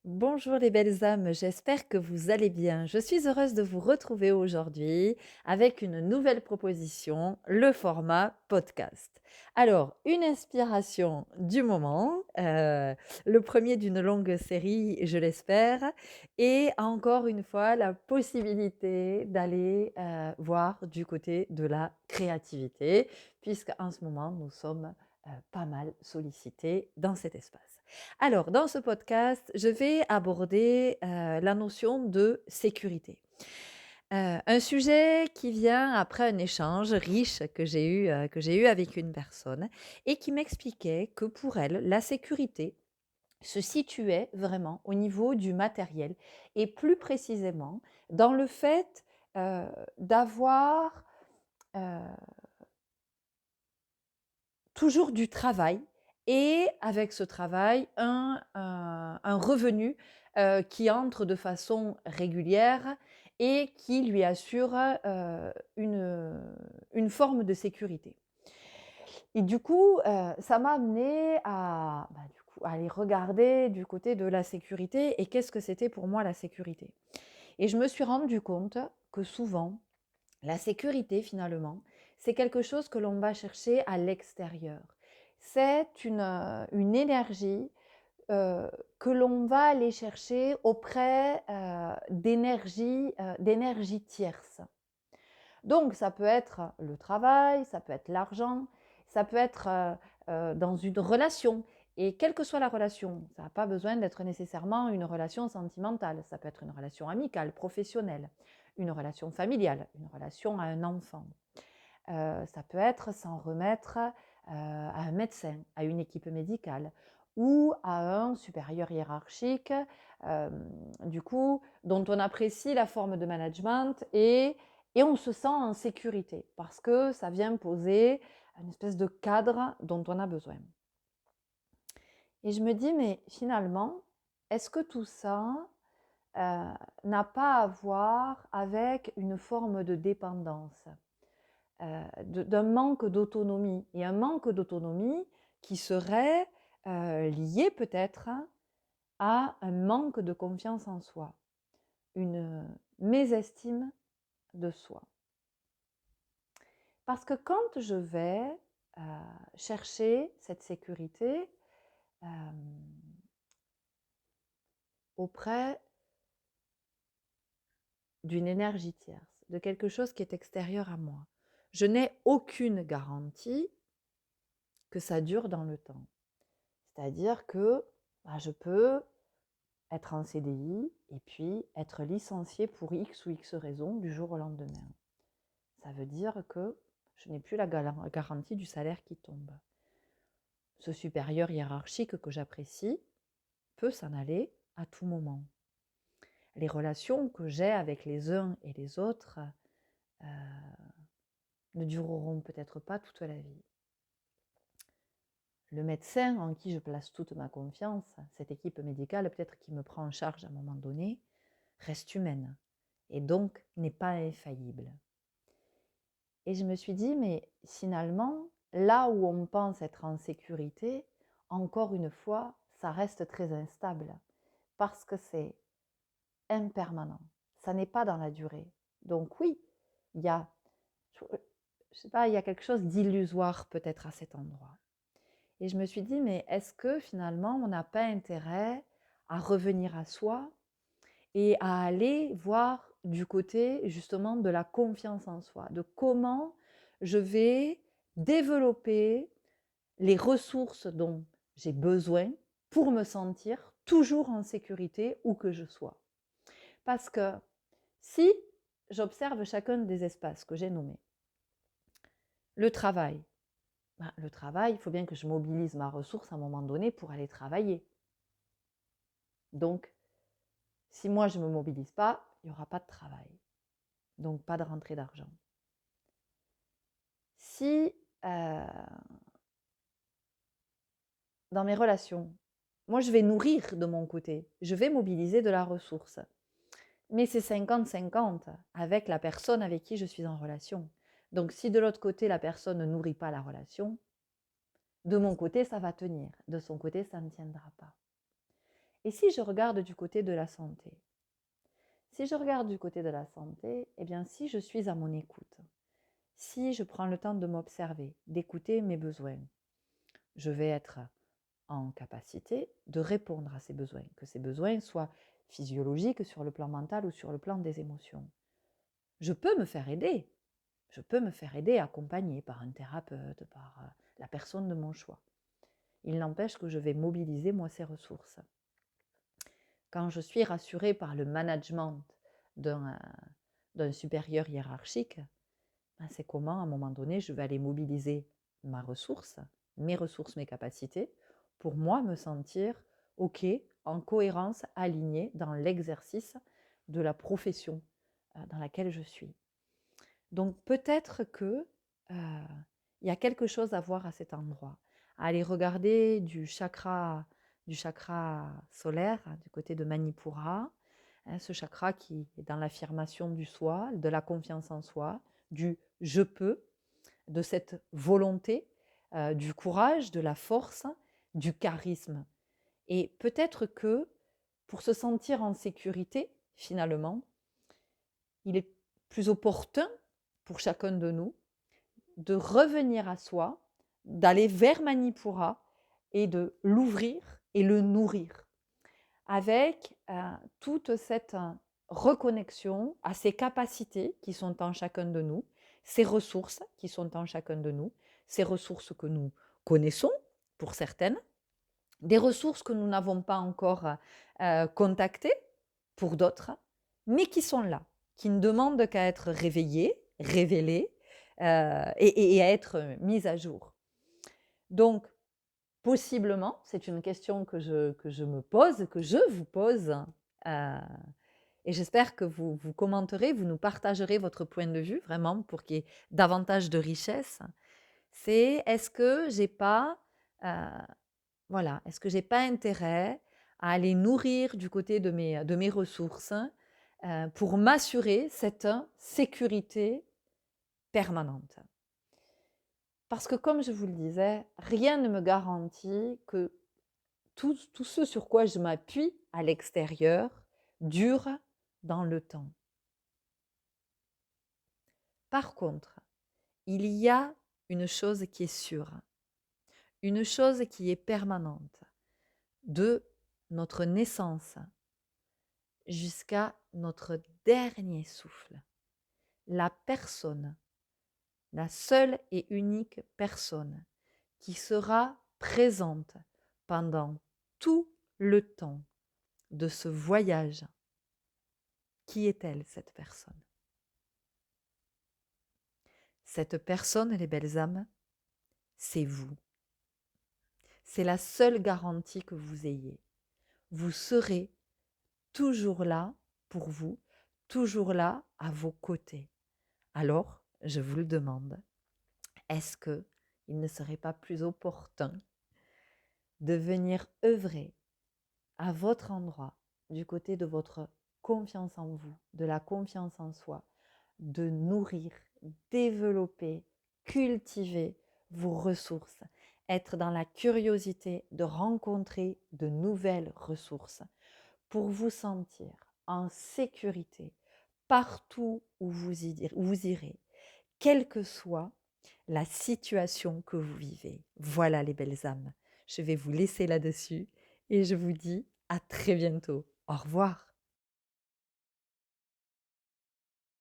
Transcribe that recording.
Bonjour les belles âmes, j'espère que vous allez bien. Je suis heureuse de vous retrouver aujourd'hui avec une nouvelle proposition, le format podcast. Alors, une inspiration du moment, le premier d'une longue série, je l'espère, et encore une fois la possibilité d'aller voir du côté de la créativité, puisqu'en ce moment nous sommes pas mal sollicités dans cet espace. Alors, dans ce podcast, je vais aborder la notion de sécurité. Un sujet qui vient après un échange riche que j'ai eu avec une personne et qui m'expliquait que pour elle, la sécurité se situait vraiment au niveau du matériel et plus précisément dans le fait d'avoir euh, toujours du travail et avec ce travail, un revenu qui entre de façon régulière et qui lui assure une forme de sécurité. Et du coup, ça m'a amené à aller regarder du côté de la sécurité et qu'est-ce que c'était pour moi la sécurité. Et je me suis rendu compte que souvent, la sécurité, finalement, c'est quelque chose que l'on va chercher à l'extérieur. C'est une énergie que l'on va aller chercher auprès d'énergie tierce. Donc, ça peut être le travail, ça peut être l'argent, ça peut être dans une relation. Et quelle que soit la relation, ça n'a pas besoin d'être nécessairement une relation sentimentale. Ça peut être une relation amicale, professionnelle, une relation familiale, une relation à un enfant. Ça peut être s'en remettre à un médecin, à une équipe médicale ou à un supérieur hiérarchique, euh, du coup, dont on apprécie la forme de management et on se sent en sécurité parce que ça vient poser une espèce de cadre dont on a besoin. Et je me dis, mais finalement, est-ce que tout ça n'a pas à voir avec une forme de dépendance, d'un manque d'autonomie, et un manque d'autonomie qui serait lié peut-être à un manque de confiance en soi, une mésestime de soi. Parce que quand je vais chercher cette sécurité euh, auprès d'une énergie tierce, de quelque chose qui est extérieur à moi, je n'ai aucune garantie que ça dure dans le temps. C'est-à-dire que je peux être en CDI et puis être licencié pour X ou X raison du jour au lendemain. Ça veut dire que je n'ai plus la garantie du salaire qui tombe. Ce supérieur hiérarchique que j'apprécie peut s'en aller à tout moment. Les relations que j'ai avec les uns et les autres euh, ne dureront peut-être pas toute la vie. Le médecin en qui je place toute ma confiance, cette équipe médicale peut-être qui me prend en charge à un moment donné, reste humaine et donc n'est pas infaillible. Et je me suis dit, mais finalement, là où on pense être en sécurité, encore une fois, ça reste très instable parce que c'est impermanent. Ça n'est pas dans la durée. Donc oui, il y a, je sais pas, il y a quelque chose d'illusoire peut-être à cet endroit. Et je me suis dit, mais est-ce que finalement, on n'a pas intérêt à revenir à soi et à aller voir du côté justement de la confiance en soi, de comment je vais développer les ressources dont j'ai besoin pour me sentir toujours en sécurité où que je sois. Parce que si j'observe chacun des espaces que j'ai nommés, le travail, le travail, il faut bien que je mobilise ma ressource à un moment donné pour aller travailler. Donc, si moi je ne me mobilise pas, il n'y aura pas de travail. Donc, pas de rentrée d'argent. Si dans mes relations, moi je vais nourrir de mon côté, je vais mobiliser de la ressource, mais c'est 50-50 avec la personne avec qui je suis en relation. Donc si de l'autre côté la personne ne nourrit pas la relation, de mon côté ça va tenir, de son côté ça ne tiendra pas. Et si je regarde du côté de la santé? Si je regarde du côté de la santé, eh bien si je suis à mon écoute, si je prends le temps de m'observer, d'écouter mes besoins, je vais être en capacité de répondre à ces besoins, que ces besoins soient physiologiques sur le plan mental ou sur le plan des émotions. Je peux me faire aider. Je peux me faire aider, accompagner par un thérapeute, par la personne de mon choix. Il n'empêche que je vais mobiliser, moi, ces ressources. Quand je suis rassurée par le management d'un supérieur hiérarchique, ben c'est comment, à un moment donné, je vais aller mobiliser ma ressource, mes capacités, pour moi me sentir OK, en cohérence, alignée dans l'exercice de la profession dans laquelle je suis. Donc peut-être que il y a quelque chose à voir à cet endroit. À aller regarder du chakra solaire, du côté de Manipura, ce chakra qui est dans l'affirmation du soi, de la confiance en soi, du je peux, de cette volonté, du courage, de la force, du charisme. Et peut-être que pour se sentir en sécurité, finalement, il est plus opportun pour chacun de nous de revenir à soi, d'aller vers Manipura et de l'ouvrir et le nourrir avec toute cette reconnexion à ces capacités qui sont en chacun de nous, ces ressources qui sont en chacun de nous, ces ressources que nous connaissons pour certaines, des ressources que nous n'avons pas encore contactées pour d'autres, mais qui sont là, qui ne demandent qu'à être réveillées, révélées et à être mises à jour. Donc, possiblement, c'est une question que je me pose, que je vous pose, et j'espère que vous commenterez, vous nous partagerez votre point de vue, vraiment, pour qu'il y ait davantage de richesse. C'est est-ce que j'ai pas, voilà, est-ce que j'ai pas intérêt à aller nourrir du côté de mes ressources pour m'assurer cette sécurité permanente. Parce que comme je vous le disais, rien ne me garantit que tout ce sur quoi je m'appuie à l'extérieur dure dans le temps. Par contre, il y a une chose qui est sûre, une chose qui est permanente, de notre naissance jusqu'à notre dernier souffle. La personne, la seule et unique personne qui sera présente pendant tout le temps de ce voyage. Qui est-elle, cette personne? Cette personne, les belles âmes, c'est vous. C'est la seule garantie que vous ayez. Vous serez toujours là pour vous, toujours là à vos côtés. Alors, je vous le demande, est-ce qu'il ne serait pas plus opportun de venir œuvrer à votre endroit, du côté de votre confiance en vous, de la confiance en soi, de nourrir, développer, cultiver vos ressources, être dans la curiosité de rencontrer de nouvelles ressources pour vous sentir en sécurité partout où vous irez, quelle que soit la situation que vous vivez. Voilà les belles âmes. Je vais vous laisser là-dessus et je vous dis à très bientôt. Au revoir.